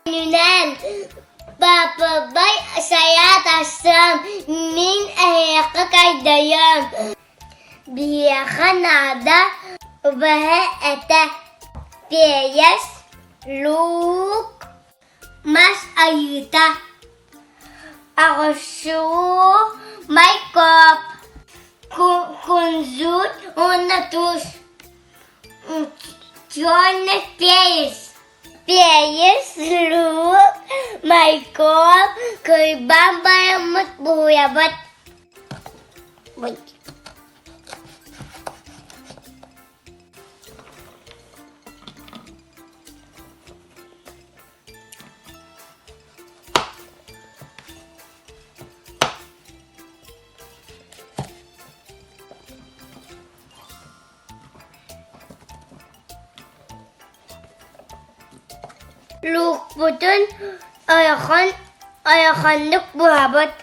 Nünen. Baba bay saya tasam. Min ayaka kaydayam. Biyakanada. Bahe ete. Piyes. Luk. Mas ayuta. Arsu. Maykop. Kunzut. Onatus. Jonas Piyes. Piyes. Luk. Maykop. Kurbang bayamut buyabat. Wait. Luk putun ayakanlık buhabat.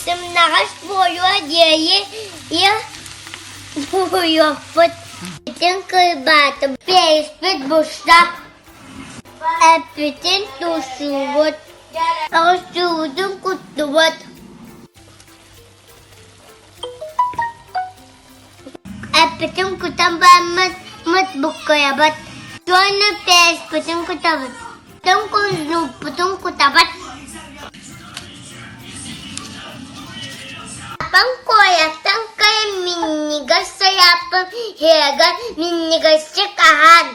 Semnakas boyo diye ya boyo put. Bütün kıybatı peyspet boşta. Bütün tuşuvut. Ağustudun kutluvat. Bütün kutan bağımız mutbukayabat. Sonra peyspetin kutabat. Bütün kuzluputun kutabat. Apang koyatan kaya minigas sa yapang hiyagan minigas sa kahan.